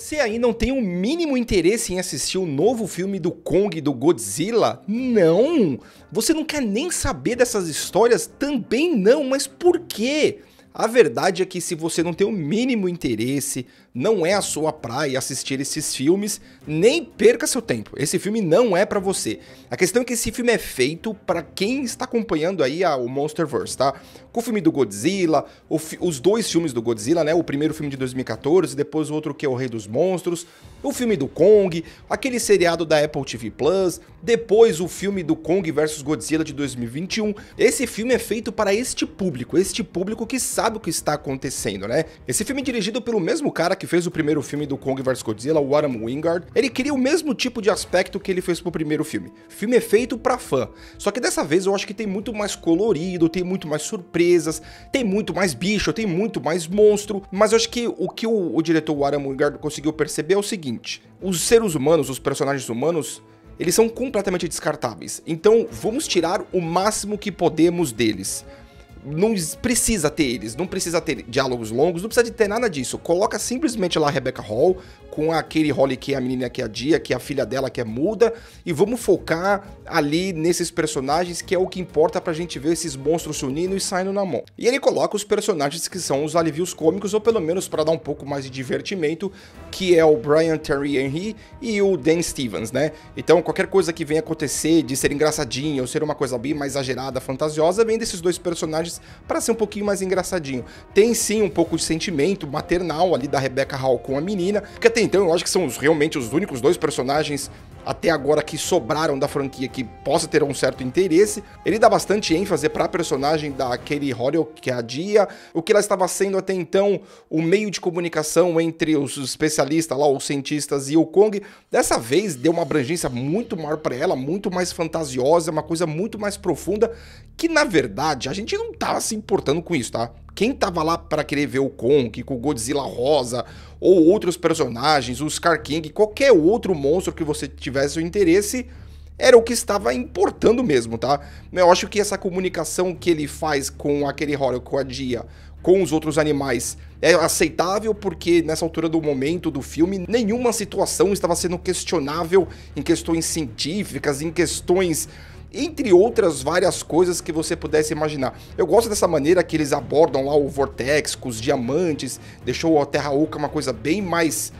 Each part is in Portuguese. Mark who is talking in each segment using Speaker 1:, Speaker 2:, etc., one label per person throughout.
Speaker 1: Você aí não tem o mínimo interesse em assistir o novo filme do Kong e do Godzilla? Não! Você não quer nem saber dessas histórias? Também não, mas por quê? A verdade é que se você não tem o mínimo interesse, não é a sua praia assistir esses filmes, nem perca seu tempo. Esse filme não é pra você. A questão é que esse filme é feito pra quem está acompanhando aí o Monsterverse, tá? Com o filme do Godzilla, os dois filmes do Godzilla, né? O primeiro filme de 2014, depois o outro que é o Rei dos Monstros, o filme do Kong, aquele seriado da Apple TV+, depois o filme do Kong vs Godzilla de 2021. Esse filme é feito para este público que sabe o que está acontecendo, né? Esse filme é dirigido pelo mesmo cara que fez o primeiro filme do Kong vs Godzilla, o Adam Wingard. Ele cria o mesmo tipo de aspecto que ele fez pro primeiro filme. O filme é feito pra fã. Só que dessa vez eu acho que tem muito mais colorido, tem muito mais surpresas, tem muito mais bicho, tem muito mais monstro. Mas eu acho que o diretor Adam Wingard conseguiu perceber é o seguinte: os seres humanos, os personagens humanos, eles são completamente descartáveis. Então vamos tirar o máximo que podemos deles. Não precisa ter eles, não precisa ter diálogos longos, não precisa de ter nada disso. Coloca simplesmente lá a Rebecca Hall, com a Katie Holly, que é a menina que é a Dia, que é a filha dela, que é muda, e vamos focar ali nesses personagens, que é o que importa pra gente ver esses monstros se unindo e saindo na mão. E ele coloca os personagens que são os alivios cômicos, ou pelo menos para dar um pouco mais de divertimento, que é o Brian Tyree Henry e o Dan Stevens, né? Então qualquer coisa que venha acontecer de ser engraçadinha ou ser uma coisa bem mais exagerada, fantasiosa, vem desses dois personagens para ser um pouquinho mais engraçadinho. Tem sim um pouco de sentimento maternal ali da Rebecca Hall com a menina, porque até então eu acho que são realmente os únicos dois personagens até agora que sobraram da franquia que possa ter um certo interesse. Ele dá bastante ênfase para a personagem da Katie Holly, que é a Dia, o que ela estava sendo até então o meio de comunicação entre os especialistas lá, os cientistas e o Kong. Dessa vez deu uma abrangência muito maior para ela, muito mais fantasiosa, uma coisa muito mais profunda, que na verdade a gente não tava se importando com isso, tá? Quem tava lá para querer ver o Kong com o Godzilla rosa, ou outros personagens, o Scar King, qualquer outro monstro que você tivesse o interesse, era o que estava importando mesmo, tá? Eu acho que essa comunicação que ele faz com aquele horror, com a Dia, com os outros animais, é aceitável porque nessa altura do momento do filme, nenhuma situação estava sendo questionável em questões científicas, em questões, entre outras várias coisas que você pudesse imaginar. Eu gosto dessa maneira que eles abordam lá o Vortex com os diamantes, deixou a Terra Oca uma coisa bem mais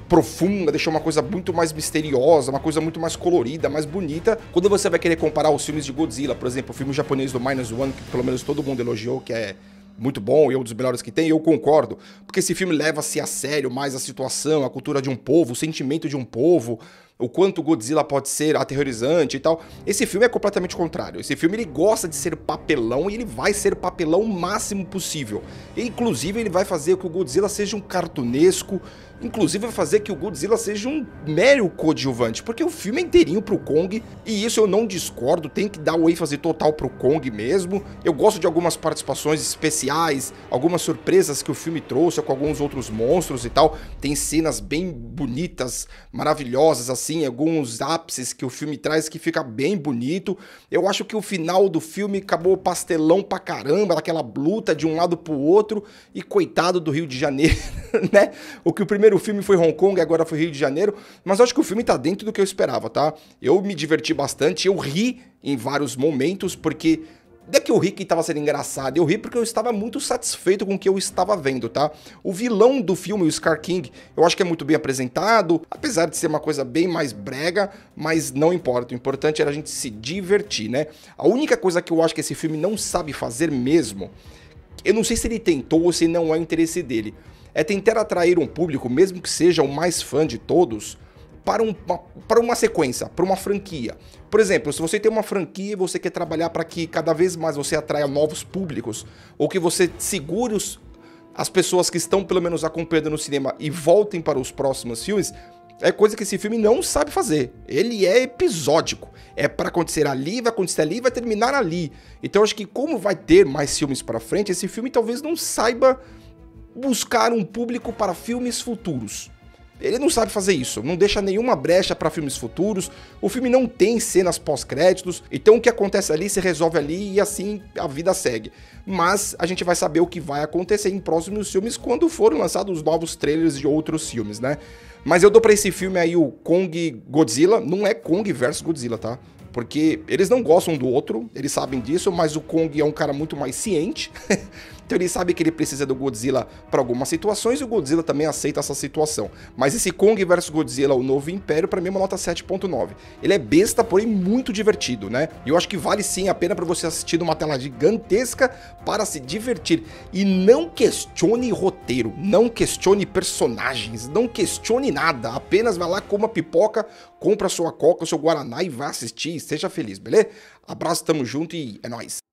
Speaker 1: profunda, deixou uma coisa muito mais misteriosa, uma coisa muito mais colorida, mais bonita. Quando você vai querer comparar os filmes de Godzilla, por exemplo, o filme japonês do Minus One, que pelo menos todo mundo elogiou, que é muito bom e é um dos melhores que tem, eu concordo, porque esse filme leva-se a sério mais a situação, a cultura de um povo, o sentimento de um povo, o quanto Godzilla pode ser aterrorizante e tal. Esse filme é completamente contrário. Esse filme ele gosta de ser papelão e ele vai ser papelão o máximo possível. E, inclusive ele vai fazer com que o Godzilla seja um cartunesco, inclusive vai fazer que o Godzilla seja um mero coadjuvante, porque o filme é inteirinho pro Kong, e isso eu não discordo, tem que dar o ênfase total pro Kong mesmo. Eu gosto de algumas participações especiais, algumas surpresas que o filme trouxe com alguns outros monstros e tal. Tem cenas bem bonitas, maravilhosas assim, alguns ápices que o filme traz que fica bem bonito. Eu acho que o final do filme acabou pastelão pra caramba, aquela luta de um lado pro outro, e coitado do Rio de Janeiro, né? O que o primeiro filme foi Hong Kong, agora foi Rio de Janeiro, mas eu acho que o filme tá dentro do que eu esperava, tá? Eu me diverti bastante, eu ri em vários momentos, porque não é que eu ri que estava sendo engraçado, eu ri porque eu estava muito satisfeito com o que eu estava vendo, tá? O vilão do filme, o Scar King, eu acho que é muito bem apresentado, apesar de ser uma coisa bem mais brega, mas não importa, o importante era a gente se divertir, né? A única coisa que eu acho que esse filme não sabe fazer mesmo, eu não sei se ele tentou ou se não é o interesse dele, é tentar atrair um público, mesmo que seja o mais fã de todos, para uma sequência, para uma franquia. Por exemplo, se você tem uma franquia e você quer trabalhar para que cada vez mais você atraia novos públicos, ou que você segure as pessoas que estão pelo menos acompanhando no cinema e voltem para os próximos filmes, é coisa que esse filme não sabe fazer. Ele é episódico. É para acontecer ali, vai acontecer ali, vai terminar ali. Então eu acho que como vai ter mais filmes para frente, esse filme talvez não saiba buscar um público para filmes futuros. Ele não sabe fazer isso, não deixa nenhuma brecha para filmes futuros, o filme não tem cenas pós-créditos, então o que acontece ali se resolve ali e assim a vida segue. Mas a gente vai saber o que vai acontecer em próximos filmes quando forem lançados novos trailers de outros filmes, né? Mas eu dou pra esse filme aí o Kong Godzilla, não é Kong versus Godzilla, tá? Porque eles não gostam do outro, eles sabem disso, mas o Kong é um cara muito mais ciente. Então ele sabe que ele precisa do Godzilla para algumas situações e o Godzilla também aceita essa situação. Mas esse Kong vs Godzilla, o Novo Império, para mim é uma nota 7.9. Ele é besta, porém muito divertido, né? E eu acho que vale sim a pena para você assistir numa tela gigantesca para se divertir. E não questione roteiro, não questione personagens, não questione nada. Apenas vai lá, coma pipoca, compra sua coca, seu guaraná e vá assistir e seja feliz, beleza? Abraço, tamo junto e é nóis.